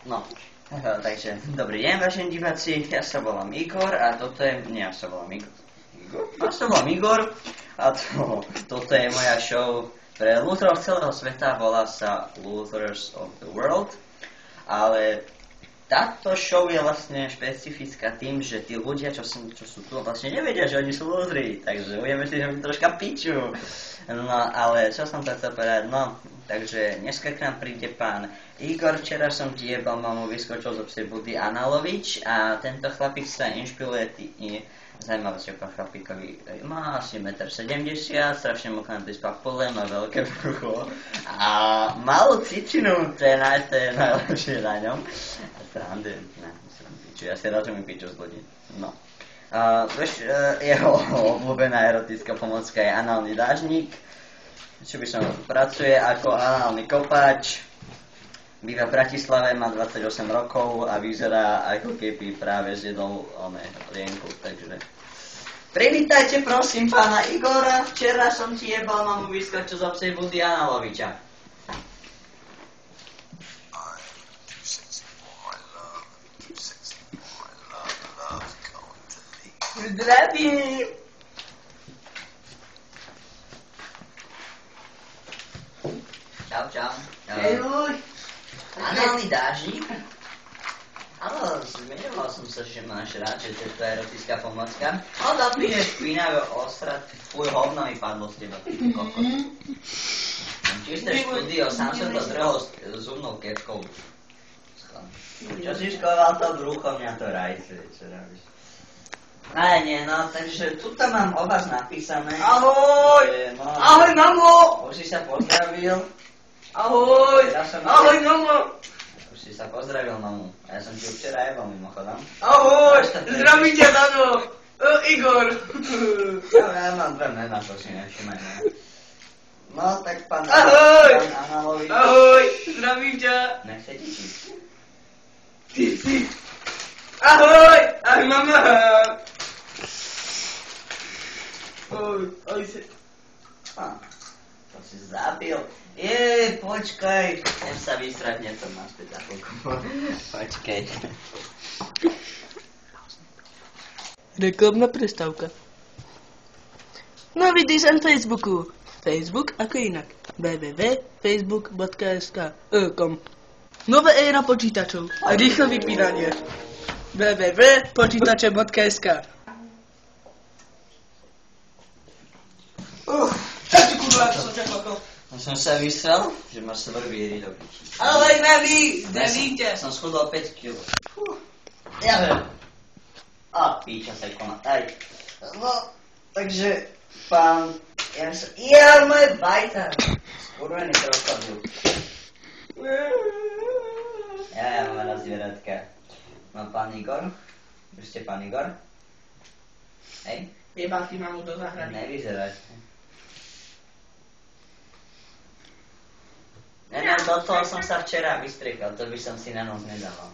No, takže dobrý deň, vážení diváci, ja sa volám Igor a toto je... Nie, ja sa volám Igor. Ja sa volám Igor a toto je moja show pre Lutherov celého sveta, volá sa Luthers of the World, ale táto show je vlastne špecifická tým, že tí ľudia, čo sú tu, vlastne nevedia, že oni sú Lutheri, takže budeme si robiť troška piču. No, ale čo som to chcel povedať, no, takže dneska k nám príde pán Igor, včera som ti jebal, mamu vyskočil zo psej budy Analovič a tento chlapík sa inšpiruje zaujímavosť o chlapíkovi, má asi 1,70 m, strašne moknatý z papule, má veľké brucho a malú cicinu, to je najlepšie na ňom. Srandy, ne, ja si rozumiem piču z ľudí, no. Jeho obľúbená erotická pomocka je análny dážnik, čo by som pracuje ako análny kopáč, býva v Bratislave, má 28 rokov a vyzerá ako keby práve zjedol lienku, takže privítajte prosím pána Igora, včera som ti jebal, mamu vyskočil zo psej budy Analoviča. Zdravím! Čau. Hej. Análny dážnik? Áno, zmenoval som sa, že máš rád, že to je erotická pomocka. No, dopíne špinavé osrat, tvoj hovno mi padlo z teba, ty kokot. Čisté štúdio, sám som to drhol zubnou kevkou. Čo si škoval to brucho, mňa to rajce, čo robíš? Aj nie, no, takže tuto mám o vás napísané. Ahoj! No, ahoj, mamo! Už si sa pozdravil? Ahoj! Ahoj, mamo! Už si sa pozdravil, mamu. Ja som ti včera jebal, mimochodom. Ahoj! Zdravím ťa, mamo! Igor! Ja mám dve mená, to si nevšimaj. No, tak pán... Ahoj! Pán Analovič. Ahoj! Zdravím ťa! Nechce ti čísti? Ty. Ahoj! Ahoj, mama! Oj si... To si zabil. Počkaj. Chcem sa vysrať, som naspäť za chvíľku. Počkaj. Reklamná prestávka. Nový dizajn Facebooku. Facebook ako inak. www.facebook.sk Nové éra počítačov a rýchle vypínanie. www.počítače.sk Čo ti kurva, som ťa kokol? Som sa vysral, že ma svrbí do piči. Ahoj, zdravím ťa. Som schudol 5 kg. Ja viem. Píča sa koná. No, takže, pán... moje bajta. Skurvený krokodil. Ja mám raz zvieratka. No, pán Igor? Už ste pán Igor? Hej? Jebal ty mamu do záhrady. Nevyzeráš. Do toho som sa včera vystriekal, to by som si na noc nedával.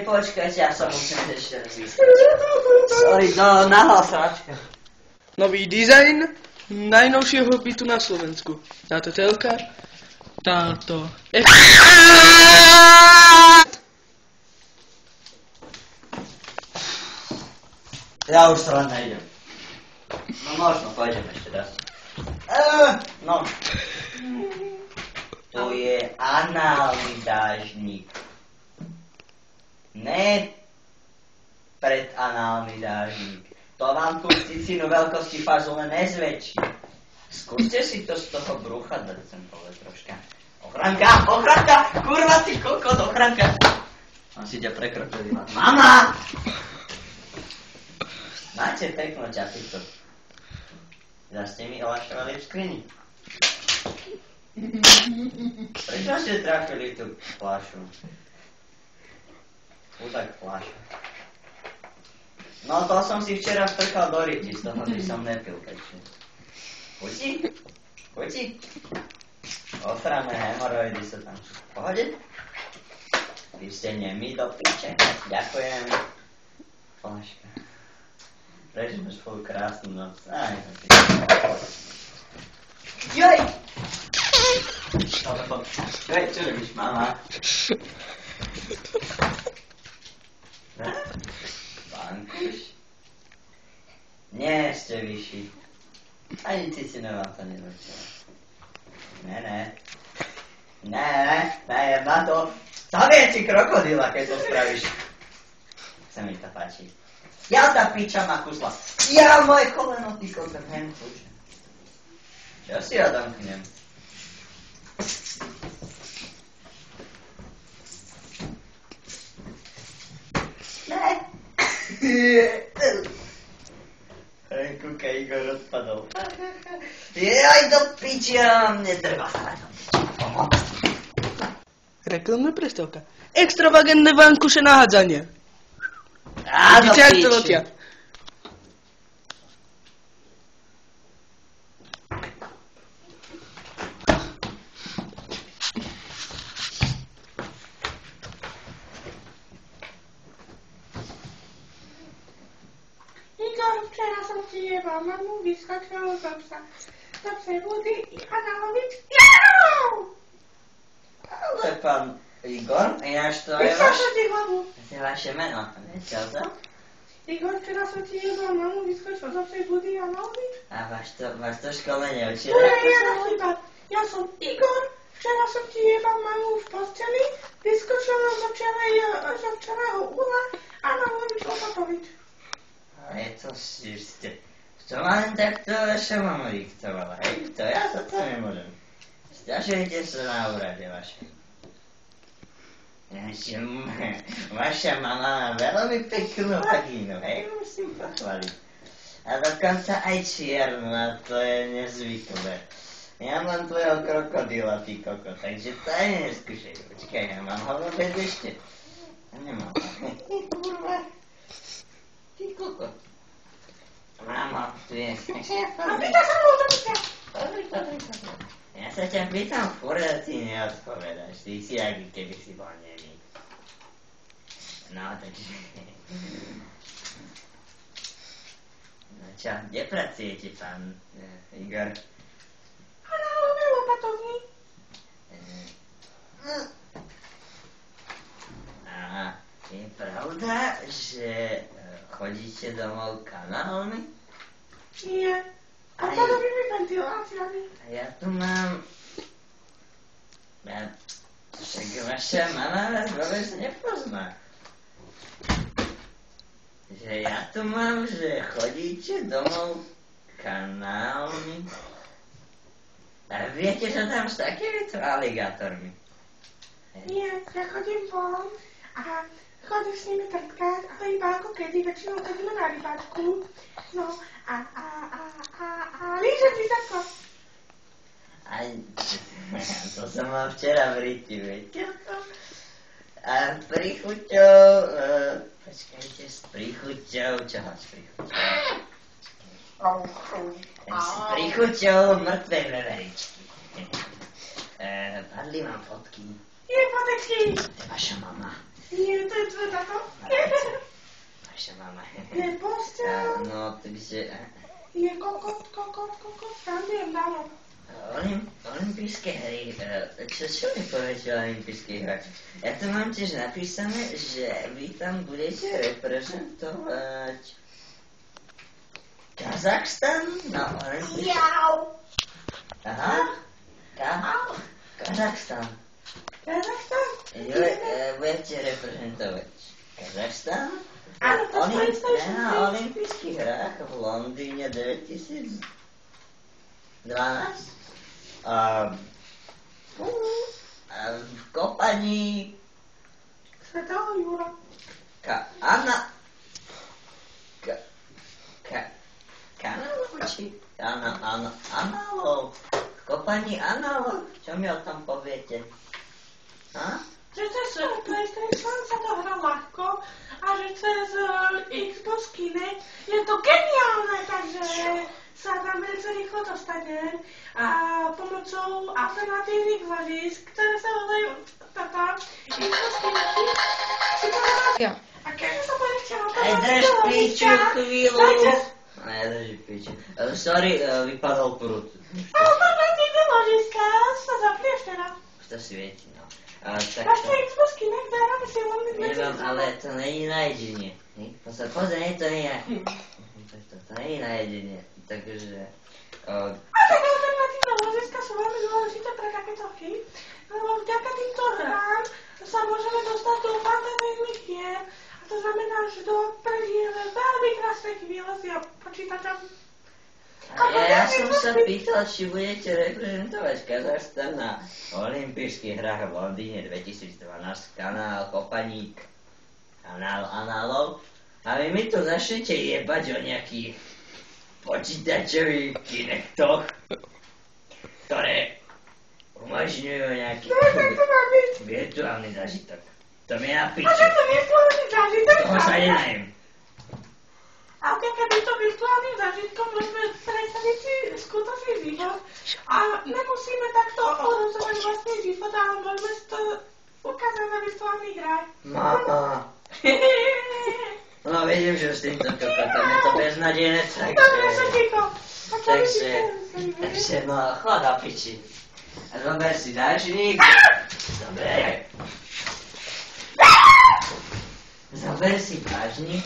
Počkajte, ja sa musím ešte raz vystriekať. Sorry, nahlas sračka. Nový dizajn najnovšieho bytu na Slovensku. Táto telka, táto... Ja už sa len nejdem. No možno, pôjdem ešte raz. No. To je análny dážnik. Ne predanálny dážnik. To vám tú cicinu veľkosti fazole nezväčší. Skúste si to z toho brucha dať sem dole troška. Ochranka! Kurva ty kokot, ochranka! On si ťa prekročil. Mama! Máte pekno ťapito. Zas ste mi olašovali v skrini. Prečo ste trafili tú fľašu? Chudák fľaša. No to som si včera strkal do ryti, z toho by som nepil keďže. Chuti? Ochranné hemoroidy sa tam v pohode? Vy ste nemí do piče. Ďakujem. Fľaška. Prežíme spolu krásnu noc. Joj! Telefon. Hej, čo robíš, mama? Bankuš? Nie, ešte vyšší. Ani ty si vám to nedočila. Ne, na to. Zaviem ti krokodíla, keď to spravíš. Sa mi to páči. Ja tá piča ma kusla. Ja, moje koleno, ty kokot, hen kľúč. Čo si ja domknem? Ne. Kúka, Igor odpadol. Jaj, do pičia, mne treba hrať. Reklamná prestávka. Extravagantné vankuše na hádzanie. Á, do Vidíte, jak to piči. letia? Igor, včera som ti jebal mamu, vyskočilo zo psa. Do psej vody a na lovič. Jau! Ale pán Igor, ináč to je Vyskočil ti hlavu. To je vaše meno. Čo to? Igor, včera som ti jebal mamu, vyskočil zo psej vody a na lovič. A vás to škole neučili? To je jedna chyba. Ja som Igor, včera som ti jebal mamu v posteli, vyskočil zo včerého úla a na lovič Opatovič. Ale to ste... To ma len takto vaša mama diktovala, hej? To ja za to nemôžem. Sťažujete sa na úrade vaše. Vaša mama má veľmi peknú vagínu, hej? Musím pochváliť. A dokonca aj čiernu, a to je nezvyklé. Ja mám tvojho krokodíla, ty koko, takže to aj neskúšaj. Počkaj, ja mám ho vôbec ešte. Ja nemám. Kurva. Ty koko. Mama, tu je. A pýta sa mu, Ja sa ťa pýtam furt a ty neodpovedáš. Ty si aký keby si bol nemý. No, takže... No čo, kde pracujete, pán Igor? a na lovič Opatovič. A je pravda, že chodíte domov kanálmi? Nie. A podobnými ventiláciami. A ja tu mám... Však vaša mama vás vôbec nepozná. Že ja tu mám, že chodíte domov kanálmi. A viete, že tam sú takýmito aligátormi. Nie, ja chodím von a chodím s nimi trtkať, ale iba ako kedy, väčšinou chodíme na rybačku. No a lížem vysoko. A to som mal včera v ryti, viete to? A s príchuťou... počkajte, s príchuťou... Čoho s príchuťou? S príchuťou mŕtvej veveričky. Padli vám fotky. Je fotečky. To je vaša mama. Nie, to je tvoje tato. Vaša mama. Je postel. No, takže... Je kokot, tam je dáno. Olympijské hry. Čo mi poviete o olympijských hrách? Ja tu mám tiež napísané, že vy tam budete reprezentovať Kazachstan na olympijských... Jau. Aha. Kazachstan. Kazachstan? Budete reprezentovať Kazachstan Áno, to na olympijských hrách v Londýne 2012. A v kopaní Svetého Jura. Kanálov či Análov? V kopaní Análov? Čo mi o tom poviete? Ha? Že cez PlayStation sa to hrá ľahko a že cez Xbox Kinect je to geniálne, takže sa tam veľmi rýchlo dostane a pomocou alternatívnych hľadisk, ktoré sa volajú Xbox Kinect, si to Ja. a keď sa bude chcela Aj drž piču chvíľu. Aj drž piču. Sorry, vypadol prúd. Alternatívne ložiska sa zapli ešte raz. To svieti, no. Tak Máš to... to Xbox Kinect, zahráme si veľmi Nemám, ale to není na jedenie. Pozri, to nie je. To není na jedenie. Takže... A tak alternatívne ložiska sú veľmi dôležité pre takéto hry, lebo vďaka týmto hrám sa môžeme dostať do fantazijných hier, a to znamená, že prežijeme veľmi krásne chvíle s počítačom. Ja som sa pýtal, či budete reprezentovať Kazachstan na olympijských hrách v Londýne 2012, kanál Kopaník, kanál Análov. A vy mi tu začnete jebať o nejakých počítačových kinektoch, ktoré umožňujú nejaký virtuálny zážitok. To mi na piči. A tento virtuálny zážitok? Toho sa nenajem. A vďaka týmto virtuálnym zážitkom môžeme predstaviť si skutočný život a nemusíme takto ohrozovať vlastný život, ale môžeme si to ukázať na virtuálnych hrách. Mama. No vidím, že s týmto kokotom je to beznadejné, takže no chod do piči. A zober si dážnik. Zober si dážnik.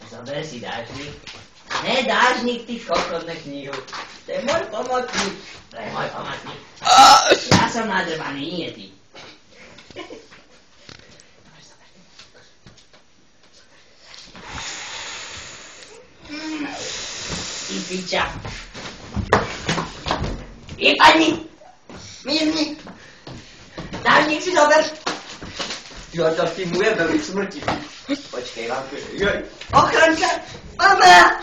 Zober si dážnik. Ne dážnik, ty kokotné knihu. To je môj pomocník. Ja som nadrvaný, nie ty. Ty piča. Vypadni. Mizni. Dážnik si zober. Ja to s tým ujebem k smrti. Počkej, Vanko. Ochranka. Mama.